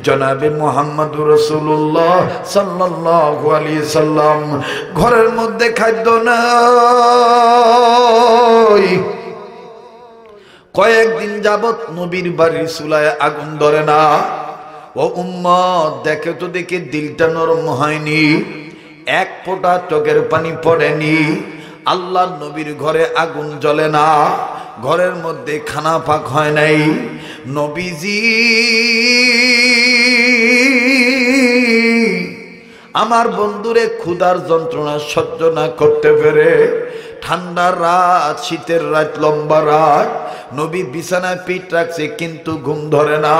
জনাবে মুহাম্মদুর রাসূলুল্লাহ সাল্লাল্লাহু আলাইহি সাল্লাম ঘরের মধ্যে খাদ্য নাই। কয়েকদিন যাবত নবীর বাড়ির চুলায় আগুন ধরে না। ও উম্মত, দেখে তো দেখে দিলটা নরম হয়নি, এক ফোঁটা চোখের পানি পড়েনি। আল্লাহর নবীর ঘরে আগুন জ্বলে না, ঘরের মধ্যে খানা পাক হয় নাই। নবীজি আমার বন্ধুরে ক্ষুধার যন্ত্রণা সহ্য না করতে পেরে ঠান্ডার রাত, শীতের রাত, লম্বা রাত, নবী বিছানায় পিঠ রাখছে কিন্তু ঘুম ধরে না।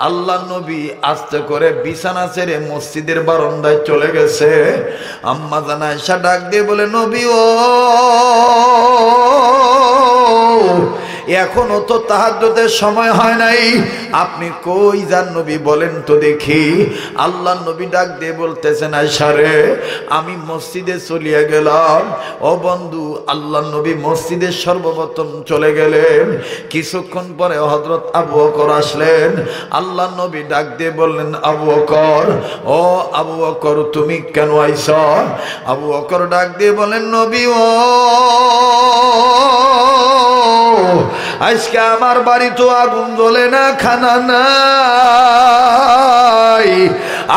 আল্লাহ নবী আস্তে করে বিছানা ছেড়ে মসজিদের বারান্দায় চলে গেছে। আম্মা জান আয়েশা ডাক দিয়ে বলে, নবী ও এখনো তো তাহাজ্জুদের সময় হয় নাই, আপনি কই যান নবী বলেন তো দেখি। আল্লাহ নবী ডাক দিয়ে বলতেছেন, আয়েশা রে, আমি মসজিদে চলিয়া গেলাম। ও বন্ধু, আল্লাহ নবী মসজিদে সর্বপ্রথম চলে গেলেন। কিছুক্ষণ পরে হযরত আবু বকর আসলেন। আল্লাহ নবী ডাক দিয়ে বললেন, আবু বকর, ও আবু বকর, তুমি কেন আইছো? আবু বকর ডাক দিয়ে বলেন, নবী ও আজকে আমার বাড়ি তো আগুন জ্বলে না, খানা নাই,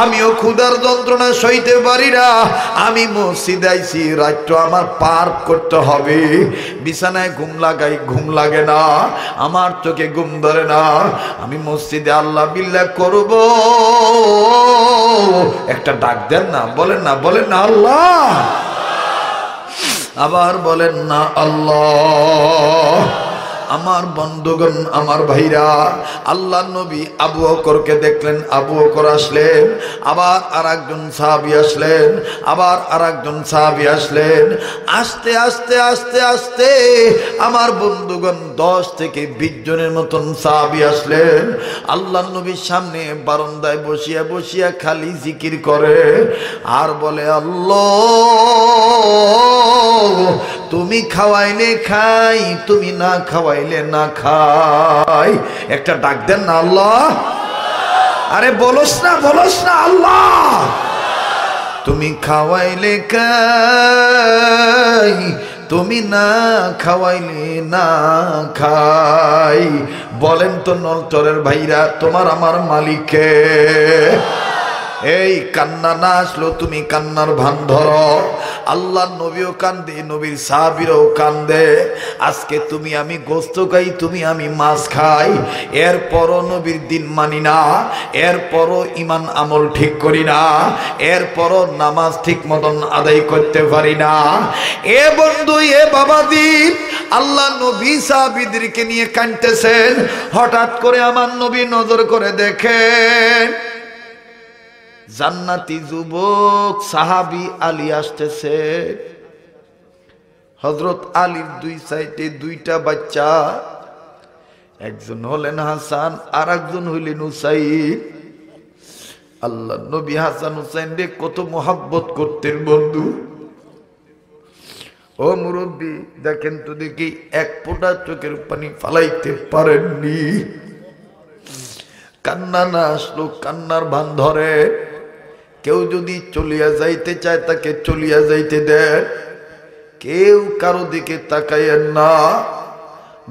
আমিও ক্ষুধার যন্ত্রণা সইতে পারি না। আমি মসজিদে আইছি, রাতটা আমার পার করতে হবে। বিছানায় ঘুম লাগাই, ঘুম লাগে না, আমার চোখে ঘুম ধরে না। আমি মসজিদে আল্লাহ বিল্লাহ করব। একটা ডাক দেন না, বলেন না, বলেন না আল্লাহ, আবার বলেন না আল্লাহ। আমার বন্ধুগণ, আমার ভাইরা, আল্লাহ নবী আবু বকরকে দেখলেন। আবু বকর আসলেন, আবার আরেকজন সাহাবী আসলেন, আবার আরেকজন সাহাবী আসলেন। আস্তে আস্তে আস্তে আস্তে আমার বন্ধুগণ 10 থেকে 20 জনের মতন সাহাবী আসলেন। আল্লাহ নবীর সামনে বারান্দায় বসিয়া বসিয়া খালি জিকির করে আর বলে, আল্লাহ তুমি খাওয়াইলে খাই, তুমি না খাওয়াইলে না খাই। একটা ডাক দেন না আল্লাহ। আরে বলস না, বলস না আল্লাহ। তুমি খাওয়াইলে খাই, তুমি না খাওয়াইলে না খাই। বলেন তো নলচরের ভাইরা, তোমার আমার মালিককে। এই কান্না না আসলো, তুমি কান্নার ভান ধরো। আল্লাহ নবীও কান্দে, নবীর সাহাবীরাও কান্দে। আজকে তুমি আমি গোস্ত খাই, তুমি আমি মাছ খাই, এরপরও নবীর দিন মানি না, এরপরও ইমান আমল ঠিক করি না, এরপরও নামাজ ঠিক মতন আদায় করতে পারি না। এ বন্ধু, এ বাবাজি, আল্লাহ নবী সাহাবীদেরকে নিয়ে কাঁদতেছেন। হঠাৎ করে আমার নবী নজর করে দেখেন জান্নাতি যুবক সাহাবী আলী আসতেছে। হযরত আলীর 2 সাইডে 2টা বাচ্চা, একজন হলেন হাসান আর একজন হইলেন হুসাইন। আল্লাহ নবী হাসান হুসাইনকে কত মোহাব্বত করতেন বন্ধু। ও মুরব্বী, দেখেন তো দেখি, এক ফোঁটা চোখের পানি ফালাইতে পারেননি। কান্না না আসলো, কান্নার ভান ধরে। কেউ যদি চলিয়া যাইতে চায় তাকে চলিয়া যাইতে দেন, কেউ কারো দিকে তাকাইয়েন না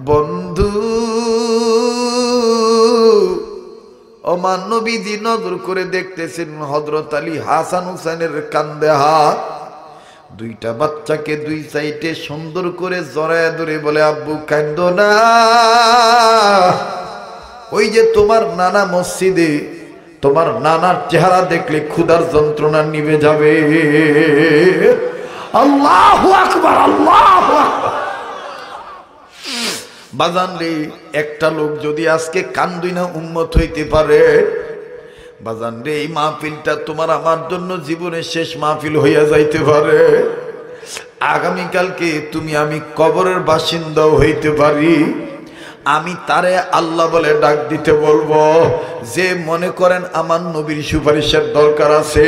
বন্ধু। আমার নবীজি নজর করে দেখতেছেন হযরত আলী হাসান হুসাইনের কান্দে হাত। 2টা বাচ্চাকে 2 সাইডে সুন্দর করে জড়ায় ধরে বলে, আব্বু কান্দো না, ওই যে তোমার নানা মসজিদে, তোমার নানার চেহারা দেখলে ক্ষুধার যন্ত্রণা নিভে যাবে। আল্লাহু আকবার, আল্লাহু আকবার। বাজান রে, একটা লোক যদি আজকে কান্দুই না উম্মত হইতে পারে, বাজান রে, এই মাহফিলটা তোমার আমার জন্য জীবনের শেষ মাহফিল হইয়া যাইতে পারে। আগামীকালকে তুমি আমি কবরের বাসিন্দাও হইতে পারি। আমি তারে আল্লাহ বলে ডাক দিতে বলবো। যে মনে করেন আমার নবীর সুপারিশের দরকার আছে,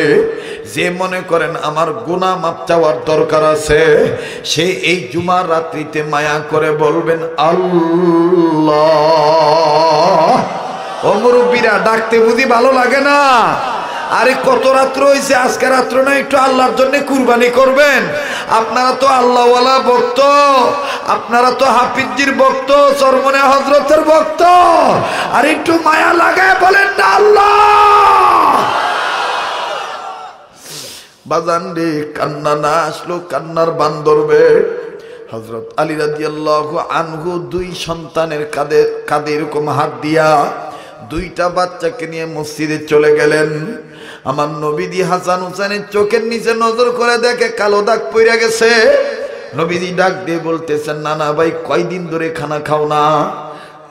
যে মনে করেন আমার গুনাহ মাফ চাওয়ার দরকার আছে, সে এই জুমার রাত্রিতে মায়া করে বলবেন, আল্লাহ ও মুরব্বীরা ডাকতে বুঝি ভালো লাগে না? আরে কত রাত্র হয়েছে, আজকে রাত্র না একটু আল্লাহর জন্য কুরবানি করবেন? আপনারা তো আল্লাহওয়ালা ভক্ত, আপনারা তো হাফিজজির ভক্ত, চরমনে হযরতের ভক্ত, আর একটু মায়া লাগায় বলেন না আল্লাহ। বাজান রে, কান্না না আসলো কান্নার বান ধরবে। হযরত আলী রাদিয়াল্লাহু আনহু দুই সন্তানের কাঁধে এরকম হাত দিয়া দুইটা বাচ্চাকে নিয়ে মসজিদে চলে গেলেন। আমার নবীজি হাসান হুসেনের চোখের নিচে নজর করে দেখে কালো দাগ পড়ে গেছে। নবীজি ডাক দিয়ে বলতেছেন, নানা ভাই কয়দিন ধরে খানা খাও না?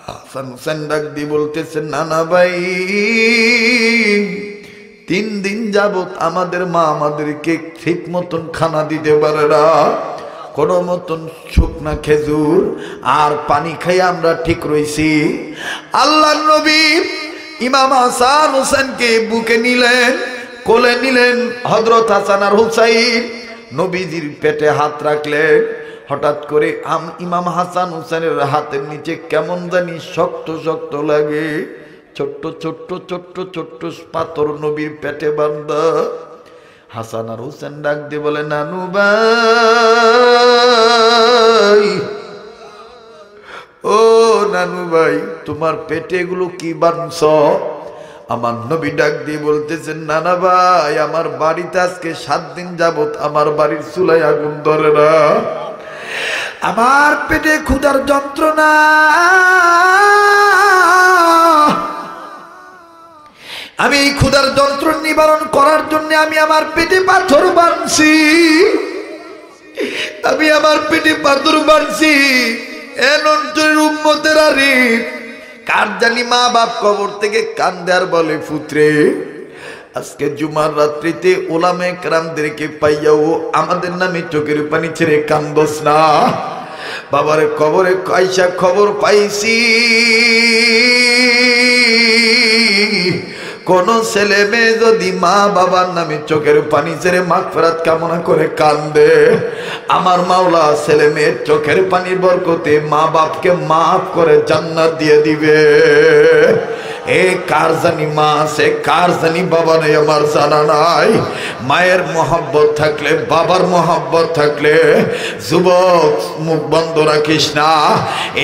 হাসান হুসেন ডাক দিয়ে বলতেছেন, নানা ভাই 3 দিন যাবত আমাদের মা আমাদেরকে ঠিক মতন খানা দিতে পারে না। কোন মতন শুকনা খেজুর আর পানি খাই আমরা ঠিক রইছি। আল্লাহর নবী ইমাম হাসান হুসেনকে বুকে নিলেন, কোলে নিলেন। হযরত হাসান আর হুসাইন নবীজির পেটে হাত রাখলেন। হঠাৎ করে ইমাম হাসান হুসেনের হাতের নিচে কেমন জানি শক্ত শক্ত লাগে। ছোট্ট ছোট্ট ছোট্ট ছোট্ট পাথর নবীর পেটে বাঁধা। হাসান আর হুসেন ডাক দিয়ে বলে, নানু ভাই, ও নানু ভাই, তোমার পেটে এগুলো কি বাঁধছ? আমার নবী ডাক দিয়ে বলতেছেন, নানা ভাই আমার বাড়িতে আজকে 7 দিন যাবত আমার বাড়ির চুলায় আগুন ধরে না। আমার পেটে ক্ষুধার যন্ত্রণা, আমি এই ক্ষুধার যন্ত্রণা নিবারণ করার জন্য আমি আমার পেটে পাথর বাঁধছি, আমি আমার পেটে পাথর বাঁধছি। এনন্তের উম্মতেরা রে, কার জানি মা বাপ কবর থেকে কান্দে আর বলে, পুত্রে আজকে জুমার রাত্রিতে ওলামে কেরামদেরকে পাইয়াও আমাদের নামে চোখের পানি ছেড়ে কান্দস না। বাবার কবরে কয়সা খবর পাইছি, কোন ছেলে মেয়ে যদি মা বাবার নামে চোখের পানি ছেড়ে মাগফিরাত কামনা করে কান্দে, আমার মাওলা ছেলে মেয়ের চোখের পানির বরকতে মা বাপকে মাফ করে জান্নাত দিয়ে দিবে। এ কার জানি মা আছে, কার জানি বাবা নেই, আমার জানা নাই। মায়ের মোহাব্বত থাকলে, বাবার মোহাব্বত থাকলে, যুবক মুখ বন্ধ রাখিস না।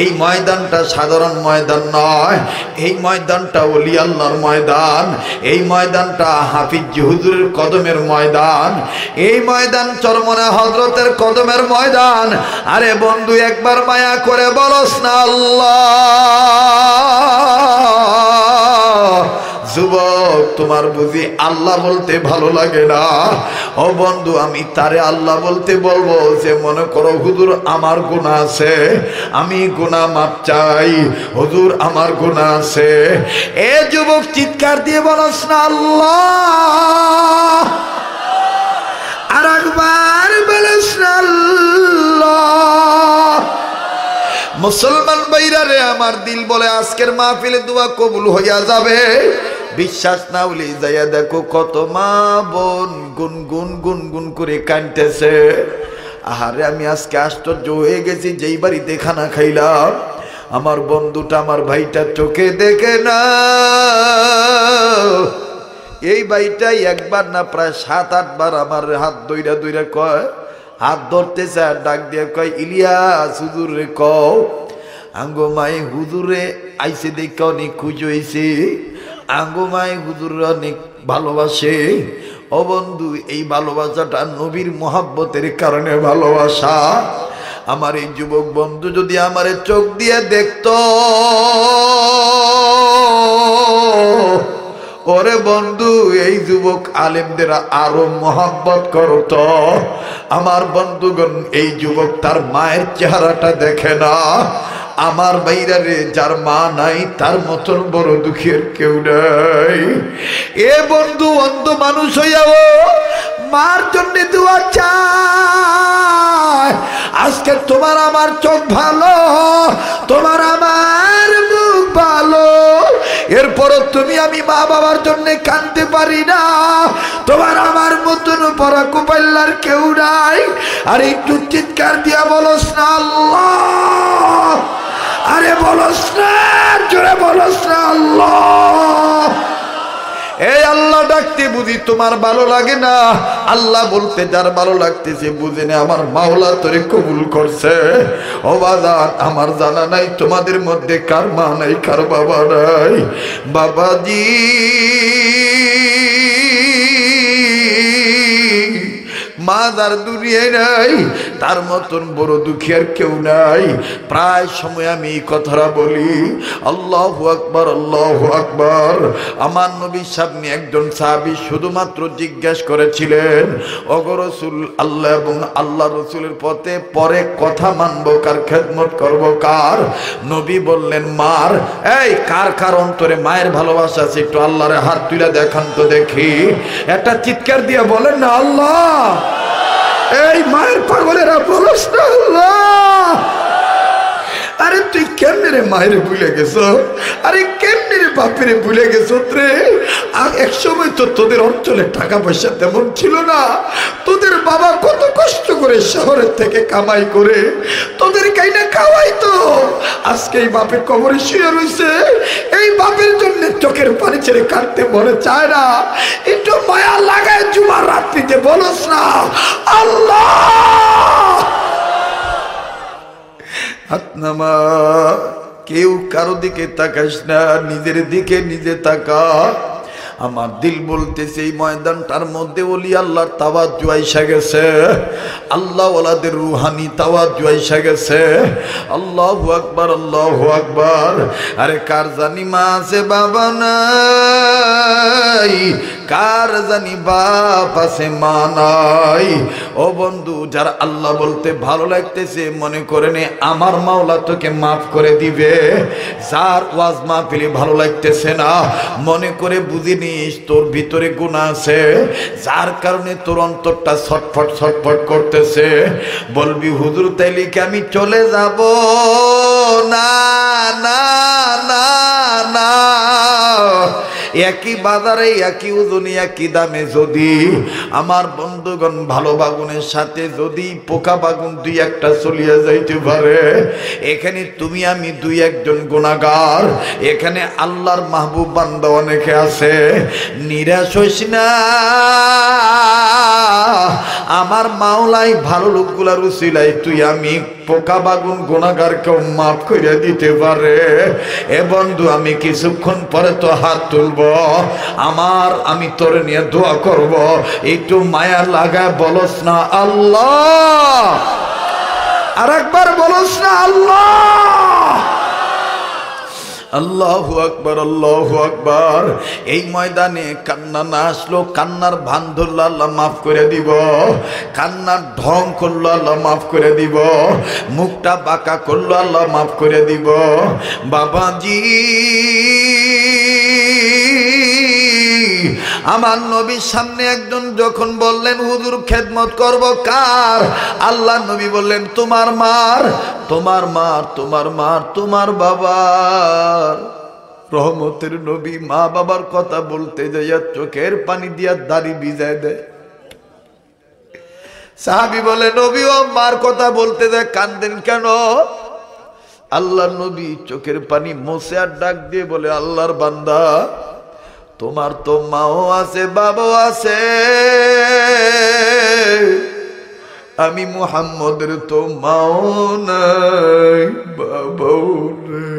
এই ময়দানটা সাধারণ ময়দান নয়, এই ময়দানটা ওলি আল্লাহর ময়দান, এই ময়দানটা হাফিজ হুজুরের কদমের ময়দান, এই ময়দান চরমনে হযরতের কদমের ময়দান। আরে বন্ধু একবার মায়া করে বলস না আল্লাহ। যুবক তোমার বুঝি আল্লাহ বলতে ভালো লাগে না? ও বন্ধু আমি তারে আল্লাহ বলতে বলবো যে মনে করো হুজুর আমার গুনাহ আছে, আমি গুনাহ মাপ চাই, হুজুর আমার গুনাহ আছে। এ যুবক চিৎকার দিয়ে বলস না আল্লাহ, আর একবার বলস না আল্লাহ। মুসলমান ভাইরা রে, আমার দিল বলে আজকের মাহফিলে দোয়া কবুল হইয়া যাবে। বিশ্বাস না হলে যাইয়া দেখো কত মা বোন গুনগুন গুনগুন করে কাঁদতেছে। আহারে আমি আজকে আশ্চর্য হয়ে গেছি, যেই বাড়িতে খানা খাইলাম আমার বন্ধুটা আমার ভাইটা চোখে দেখে না। এই ভাইটাই একবার না প্রায় 7-8 বার আমার হাত দইরা দইরা কয়, হাত ধরতেছে আর ডাক দিয়ে কয়, ইলিয়াস হুজুর রে কও আঙ্গো মাই হুজুরে আইসে দেখে অনেক খুশি হয়েছে, আঙ্গো মাই হুজুর অনেক ভালোবাসে। ও বন্ধু এই ভালোবাসাটা নবীর মোহাব্বতের কারণে ভালোবাসা। আমার এই যুবক বন্ধু যদি আমার চোখ দিয়ে দেখতো, ওরে বন্ধু এই যুবক আলেমদের আরো মোহাব্বত করত। আমার বন্ধুগণ এই যুবক তার মায়ের চেহারাটা দেখে না। আমার বাইরা রে, যার মা নাই তার মতন বড় দুঃখের কেউ নাই। এ বন্ধু অন্ধ মানুষ হইয়াও মার জন্য দোয়া চায়। আজকে তোমার আমার চোখ ভালো, তোমার আমার মুখ ভালো, এরপরও তুমি আমি মা বাবার জন্য কাঁদতে পারি না। তোমার আমার মতন পরা কুপাল্লার কেউ নাই। আর একটু চিৎকার দিয়া বলস না আল্লাহ, আরে বলস না, জোরে বলস না আল্লাহ। এই আল্লাহ ডাকতে বুঝি তোমার ভালো লাগে না? আল্লাহ বলতে যার ভালো লাগতেছে বুঝে নে আমার মাওলা তোরে কবুল করছে। ও বাজার, আমার জানা নাই তোমাদের মধ্যে কার মা নাই, কার বাবা নাই। বাবাজি মা যার দুনিয়ায় নাই তার মতন বড় দুঃখী আর কেউ নাই। প্রায় সময় আমি এই কথাটা বলি, আল্লাহু আকবার, আল্লাহু আকবার। আমার নবীর সামনে একজন সাহাবী শুধুমাত্র জিজ্ঞেস করেছিলেন, ওগো রাসূল, আল্লাহ এবং আল্লাহ রাসূলের পথে পরে কথা মানবো কার, খেদমত করবো কার? নবী বললেন মার। এই কার কার অন্তরে মায়ের ভালোবাসা আছে একটু আল্লাহরে হাত তুলে দেখান তো দেখি। একটা চিৎকার দিয়ে বলেন না আল্লাহ। এই মায়ের পাগলেরা বলস না আল্লাহ। আরে তুই কেমনে রে মায়ের ভুলে গেছ? আরে কেমনে রে বাপের ভুলে গেছ রে? এক সময় তো তোদের অঞ্চলে টাকা পয়সা তেমন ছিল না। তোদের বাবা কত কষ্ট করে শহরের থেকে কামাই করে তোদের কাইনা খাওয়াইতো। আজকে এই বাপের কবরে শুয়ে রয়েছে, এই বাপের জন্য চোখের পানি ছেড়ে কাটতে মনে চায় না। একটু মায়া লাগায় জুমার রাত্রিতে বলস না আল্লাহ। হাত নামা, কেউ কারো দিকে তাকাস না, নিজের দিকে নিজে তাকা। আমার দিল বলতেছে এই ময়দানটার মধ্যে ওলি আল্লাহর তাওয়াজ্জু আইসা গেছে, আল্লাহ ওয়ালাদের রুহানি তাওয়াজ্জু আইসা গেছে। আল্লাহু আকবার, আল্লাহু আকবার। আরে কার জানি মা আছে বাবা নাই, কার জানি বাপ আছে মা নাই। ও বন্ধু, যার আল্লাহ বলতে ভালো লাগতেছে মনে করে নে আমার মাওলা তোকে মাফ করে দিবে। যার ওয়াজ মাহফিলে ভালো লাগতেছে না মনে করে বুঝি নিস তোর ভিতরে গুনাহ আছে, যার কারণে তোর অন্তরটা ছটফট ছটফট করতেছে। বলবি হুজুর তাইলে কি আমি চলে যাব? না না না না, একই বাজারে একই ওজনে একই দামে যদি আমার বন্ধুগণ ভালো বাগুনের সাথে যদি পোকা বাগুন দুই একটা চলিয়া যাইতে পারে, এখানে তুমি আমি দুই একজন গুনাহগার, এখানে আল্লাহর মাহবুব বান্দা অনেকে আছে। নিরাশ হইস না, আমার মাওলাই ভালো লোকগুলার উসিলাই তুই আমি পোকা বাগুন গুনাহগারকেও মাফ করে দিতে পারে। এ বন্ধু, আমি কিছুক্ষণ পরে তো হাত তুলব, আমি তোরে নিয়ে দোয়া করব, একটু মায়া লাগায় বলস না আল্লাহ। আর একবার বলস না আল্লাহ। আল্লাহু আকবার, আল্লাহু আকবার। এই ময়দানে কান্না না আসলো, কান্নার ভান ধরলো আল্লাহ মাফ করে দিব, কান্নার ঢং করলো আল্লাহ মাফ করে দিব, মুখটা বাঁকা করলো আল্লাহ মাফ করে দিব। বাবাজি আমার নবীর সামনে একজন যখন বললেন হুজুর খেদমত করব কার, আল্লাহ নবী বললেন তোমার মার, তোমার মার, তোমার মার, তোমার বাবার। রহমতের নবী মা বাবার কথা বলতে যাইয়া চোখের পানি দিয়া দাড়ি ভিজায় দেয়। সাহাবী বলে নবী ও মার কথা বলতে যায় কান্দেন কেন? আল্লাহ নবী চোখের পানি মুছে আর ডাক দিয়ে বলে আল্লাহর বান্দা, তোমার তো মাও আছে বাবাও আছে, আমি মুহাম্মদের তো মাও নাই বাবাও নাই।